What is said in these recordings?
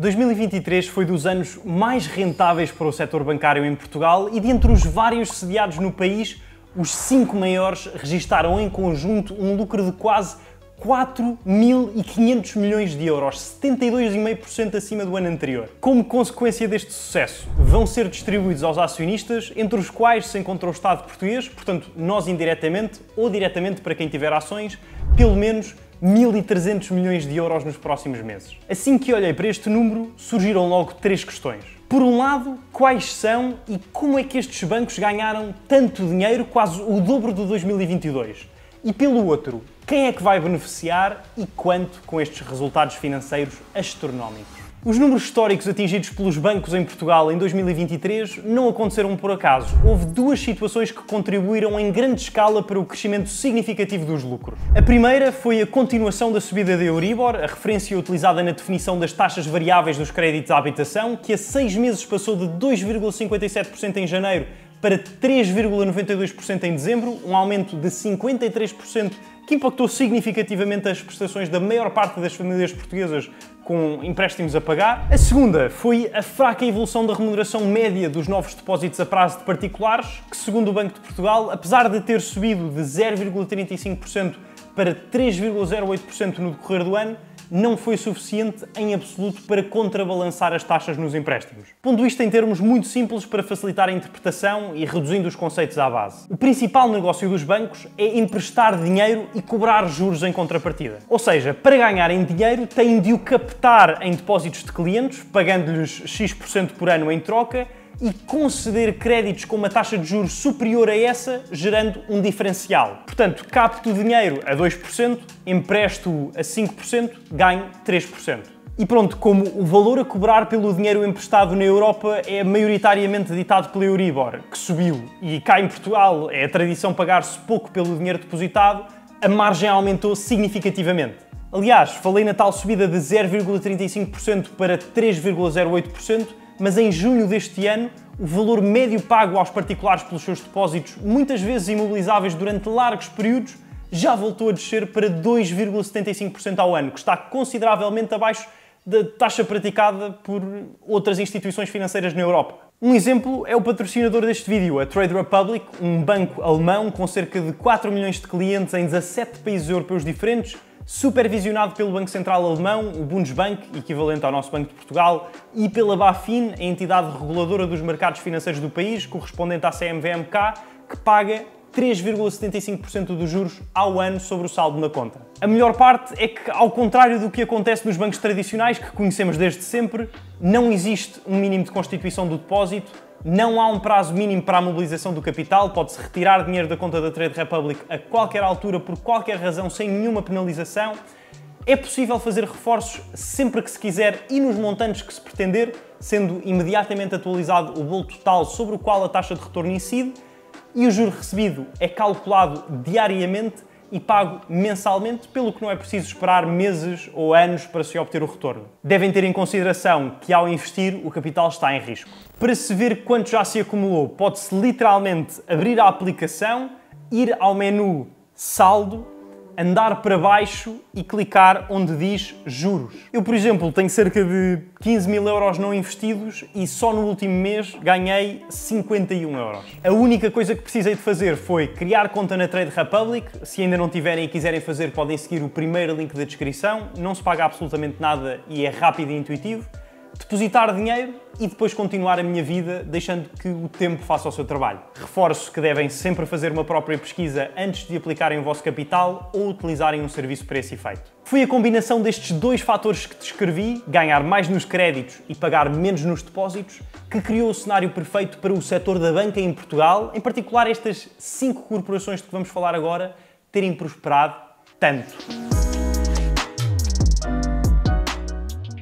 2023 foi dos anos mais rentáveis para o setor bancário em Portugal e, dentre os vários sediados no país, os 5 maiores registaram em conjunto um lucro de quase 4.500 milhões de euros, 72,5% acima do ano anterior. Como consequência deste sucesso, vão ser distribuídos aos acionistas, entre os quais se encontra o Estado português, portanto, nós indiretamente ou diretamente para quem tiver ações, pelo menos 1.300 milhões de euros nos próximos meses. Assim que olhei para este número, surgiram logo três questões. Por um lado, quais são e como é que estes bancos ganharam tanto dinheiro, quase o dobro de 2022? E pelo outro, quem é que vai beneficiar e quanto com estes resultados financeiros astronómicos? Os números históricos atingidos pelos bancos em Portugal em 2023 não aconteceram por acaso. Houve duas situações que contribuíram em grande escala para o crescimento significativo dos lucros. A primeira foi a continuação da subida da Euribor, a referência utilizada na definição das taxas variáveis dos créditos à habitação, que a 6 meses passou de 2,57% em janeiro para 3,92% em dezembro, um aumento de 53% que impactou significativamente as prestações da maior parte das famílias portuguesas com empréstimos a pagar. A segunda foi a fraca evolução da remuneração média dos novos depósitos a prazo de particulares, que, segundo o Banco de Portugal, apesar de ter subido de 0,35% para 3,08% no decorrer do ano, não foi suficiente em absoluto para contrabalançar as taxas nos empréstimos. Pondo isto em termos muito simples para facilitar a interpretação e reduzindo os conceitos à base. O principal negócio dos bancos é emprestar dinheiro e cobrar juros em contrapartida. Ou seja, para ganharem dinheiro têm de o captar em depósitos de clientes, pagando-lhes X% por ano em troca, e conceder créditos com uma taxa de juros superior a essa, gerando um diferencial. Portanto, capto o dinheiro a 2%, empresto-o a 5%, ganho 3%. E pronto, como o valor a cobrar pelo dinheiro emprestado na Europa é maioritariamente ditado pela Euribor, que subiu, e cá em Portugal é a tradição pagar-se pouco pelo dinheiro depositado, a margem aumentou significativamente. Aliás, falei na tal subida de 0,35% para 3,08%, mas em junho deste ano, o valor médio pago aos particulares pelos seus depósitos, muitas vezes imobilizáveis durante largos períodos, já voltou a descer para 2,75% ao ano, que está consideravelmente abaixo da taxa praticada por outras instituições financeiras na Europa. Um exemplo é o patrocinador deste vídeo, a Trade Republic, um banco alemão com cerca de 4 milhões de clientes em 17 países europeus diferentes, supervisionado pelo Banco Central Alemão, o Bundesbank, equivalente ao nosso Banco de Portugal, e pela BaFin, a entidade reguladora dos mercados financeiros do país, correspondente à CMVMK, que paga 3,75% dos juros ao ano sobre o saldo na conta. A melhor parte é que, ao contrário do que acontece nos bancos tradicionais, que conhecemos desde sempre, não existe um mínimo de constituição do depósito, não há um prazo mínimo para a mobilização do capital, pode-se retirar dinheiro da conta da Trade Republic a qualquer altura, por qualquer razão, sem nenhuma penalização. É possível fazer reforços sempre que se quiser e nos montantes que se pretender, sendo imediatamente atualizado o bolo total sobre o qual a taxa de retorno incide, e o juro recebido é calculado diariamente e pago mensalmente, pelo que não é preciso esperar meses ou anos para se obter o retorno. Devem ter em consideração que, ao investir, o capital está em risco. Para se ver quanto já se acumulou, pode-se literalmente abrir a aplicação, ir ao menu Saldo, andar para baixo e clicar onde diz Juros. Eu, por exemplo, tenho cerca de 15.000 euros não investidos e só no último mês ganhei 51 euros. A única coisa que precisei de fazer foi criar conta na Trade Republic. Se ainda não tiverem e quiserem fazer, podem seguir o primeiro link da descrição. Não se paga absolutamente nada e é rápido e intuitivo. Depositar dinheiro e depois continuar a minha vida, deixando que o tempo faça o seu trabalho. Reforço que devem sempre fazer uma própria pesquisa antes de aplicarem o vosso capital ou utilizarem um serviço para esse efeito. Foi a combinação destes dois fatores que descrevi, ganhar mais nos créditos e pagar menos nos depósitos, que criou o cenário perfeito para o setor da banca em Portugal, em particular estas 5 corporações de que vamos falar agora, terem prosperado tanto.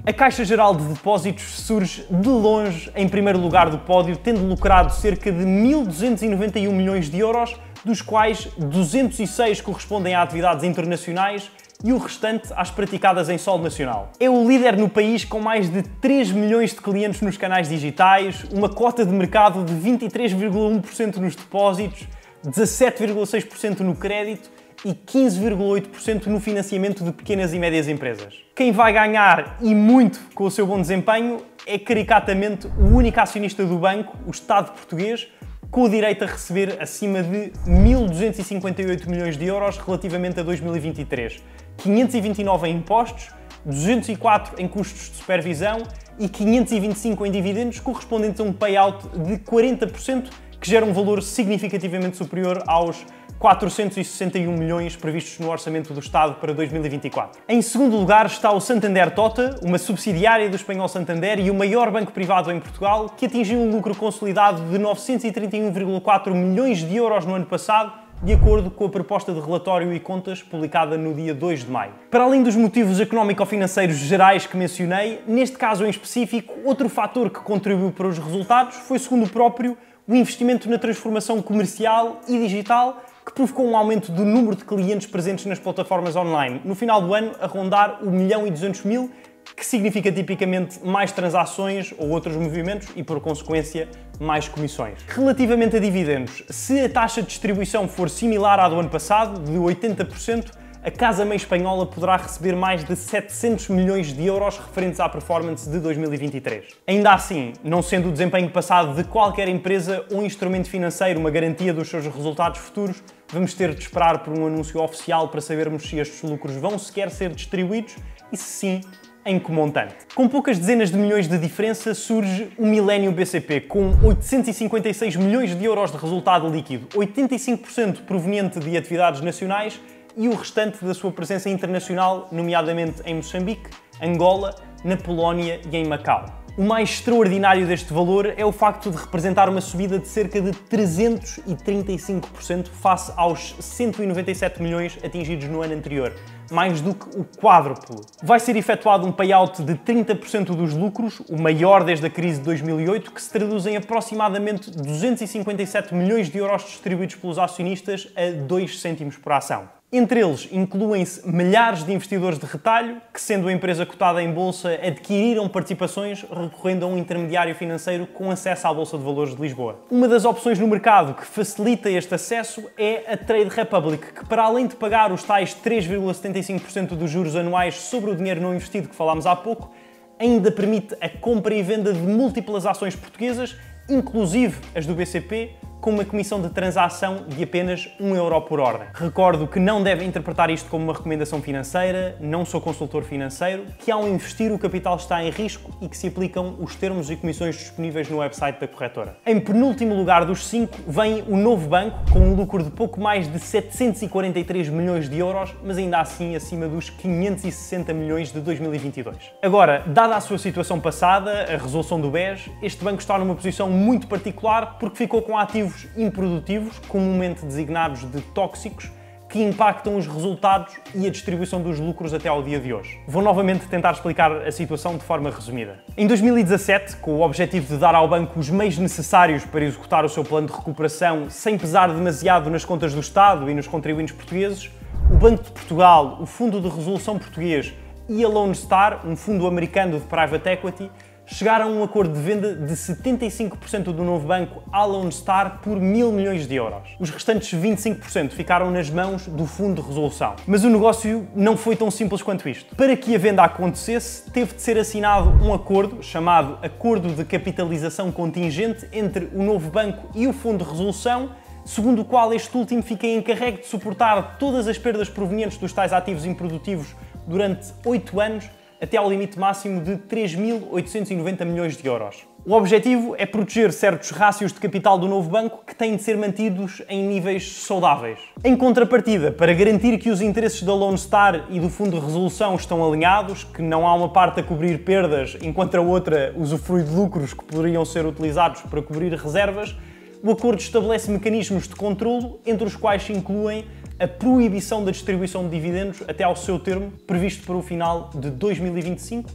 A Caixa Geral de Depósitos surge de longe em primeiro lugar do pódio, tendo lucrado cerca de 1.291 milhões de euros, dos quais 206 correspondem a atividades internacionais e o restante às praticadas em solo nacional. É o líder no país com mais de 3 milhões de clientes nos canais digitais, uma cota de mercado de 23,1% nos depósitos, 17,6% no crédito e 15,8% no financiamento de pequenas e médias empresas. Quem vai ganhar, e muito, com o seu bom desempenho é caricatamente o único acionista do banco, o Estado português, com o direito a receber acima de 1.258 milhões de euros relativamente a 2023, 529 em impostos, 204 em custos de supervisão e 525 em dividendos, correspondentes a um payout de 40%, que gera um valor significativamente superior aos 461 milhões previstos no orçamento do Estado para 2024. Em segundo lugar está o Santander Tota, uma subsidiária do espanhol Santander e o maior banco privado em Portugal, que atingiu um lucro consolidado de 931,4 milhões de euros no ano passado, de acordo com a proposta de relatório e contas publicada no dia 2 de maio. Para além dos motivos económico-financeiros gerais que mencionei, neste caso em específico, outro fator que contribuiu para os resultados foi, segundo o próprio, o investimento na transformação comercial e digital, que provocou um aumento do número de clientes presentes nas plataformas online, no final do ano a rondar 1.200.000, que significa tipicamente mais transações ou outros movimentos e, por consequência, mais comissões. Relativamente a dividendos, se a taxa de distribuição for similar à do ano passado, de 80%, a Casa-Mãe espanhola poderá receber mais de 700 milhões de euros referentes à performance de 2023. Ainda assim, não sendo o desempenho passado de qualquer empresa ou instrumento financeiro uma garantia dos seus resultados futuros, vamos ter de esperar por um anúncio oficial para sabermos se estes lucros vão sequer ser distribuídos e, se sim, em que montante. Com poucas dezenas de milhões de diferença, surge o Millennium BCP, com 856 milhões de euros de resultado líquido, 85% proveniente de atividades nacionais e o restante da sua presença internacional, nomeadamente em Moçambique, Angola, na Polónia e em Macau. O mais extraordinário deste valor é o facto de representar uma subida de cerca de 335% face aos 197 milhões atingidos no ano anterior, mais do que o quádruplo. Vai ser efetuado um payout de 30% dos lucros, o maior desde a crise de 2008, que se traduz em aproximadamente 257 milhões de euros distribuídos pelos acionistas a 2 cêntimos por ação. Entre eles, incluem-se milhares de investidores de retalho que, sendo a empresa cotada em bolsa, adquiriram participações recorrendo a um intermediário financeiro com acesso à Bolsa de Valores de Lisboa. Uma das opções no mercado que facilita este acesso é a Trade Republic, que, para além de pagar os tais 3,75% dos juros anuais sobre o dinheiro não investido que falámos há pouco, ainda permite a compra e venda de múltiplas ações portuguesas, inclusive as do BCP, com uma comissão de transação de apenas €1 por ordem. Recordo que não devem interpretar isto como uma recomendação financeira, não sou consultor financeiro, que ao investir o capital está em risco e que se aplicam os termos e comissões disponíveis no website da corretora. Em penúltimo lugar dos 5 vem o Novo Banco, com um lucro de pouco mais de 743 milhões de euros, mas ainda assim acima dos 560 milhões de 2022. Agora, dada a sua situação passada, a resolução do BES, este banco está numa posição muito particular porque ficou com ativos improdutivos, comumente designados de tóxicos, que impactam os resultados e a distribuição dos lucros até ao dia de hoje. Vou novamente tentar explicar a situação de forma resumida. Em 2017, com o objetivo de dar ao banco os meios necessários para executar o seu plano de recuperação sem pesar demasiado nas contas do Estado e nos contribuintes portugueses, o Banco de Portugal, o Fundo de Resolução Português e a Lone Star, um fundo americano de private equity, chegaram a um acordo de venda de 75% do novo banco à Lone Star por 1.000 milhões de euros. Os restantes 25% ficaram nas mãos do Fundo de Resolução. Mas o negócio não foi tão simples quanto isto. Para que a venda acontecesse, teve de ser assinado um acordo chamado Acordo de Capitalização Contingente entre o novo banco e o Fundo de Resolução, segundo o qual este último fica encarregue de suportar todas as perdas provenientes dos tais ativos improdutivos durante 8 anos, até ao limite máximo de 3.890 milhões de euros. O objetivo é proteger certos rácios de capital do novo banco que têm de ser mantidos em níveis saudáveis. Em contrapartida, para garantir que os interesses da Lone Star e do Fundo de Resolução estão alinhados, que não há uma parte a cobrir perdas enquanto a outra usufrui de lucros que poderiam ser utilizados para cobrir reservas, o acordo estabelece mecanismos de controlo, entre os quais se incluem a proibição da distribuição de dividendos até ao seu termo, previsto para o final de 2025,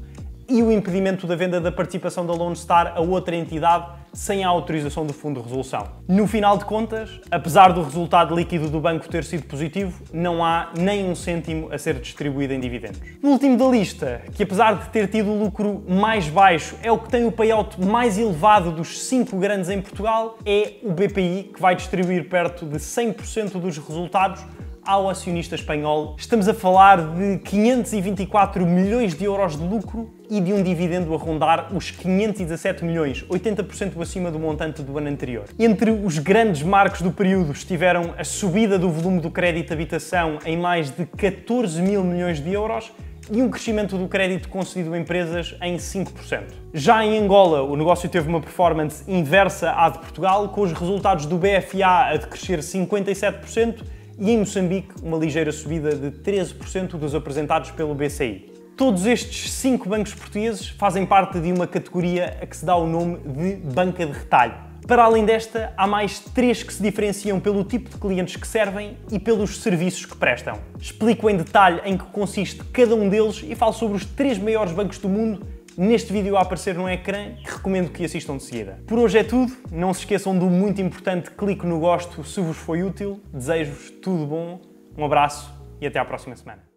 e o impedimento da venda da participação da Lone Star a outra entidade sem a autorização do Fundo de Resolução. No final de contas, apesar do resultado líquido do banco ter sido positivo, não há nem um cêntimo a ser distribuído em dividendos. O último da lista, que apesar de ter tido o lucro mais baixo, é o que tem o payout mais elevado dos 5 grandes em Portugal, é o BPI, que vai distribuir perto de 100% dos resultados ao acionista espanhol. Estamos a falar de 524 milhões de euros de lucro e de um dividendo a rondar os 517 milhões, 80% acima do montante do ano anterior. Entre os grandes marcos do período estiveram a subida do volume do crédito de habitação em mais de 14 mil milhões de euros e um crescimento do crédito concedido a empresas em 5%. Já em Angola, o negócio teve uma performance inversa à de Portugal, com os resultados do BFA a decrescer 57% e em Moçambique uma ligeira subida de 13% dos apresentados pelo BCI. Todos estes 5 bancos portugueses fazem parte de uma categoria a que se dá o nome de banca de retalho. Para além desta, há mais 3 que se diferenciam pelo tipo de clientes que servem e pelos serviços que prestam. Explico em detalhe em que consiste cada um deles e falo sobre os 3 maiores bancos do mundo neste vídeo a aparecer no ecrã, que recomendo que assistam de seguida. Por hoje é tudo, não se esqueçam do muito importante clique no gosto se vos foi útil, desejo-vos tudo bom, um abraço e até à próxima semana.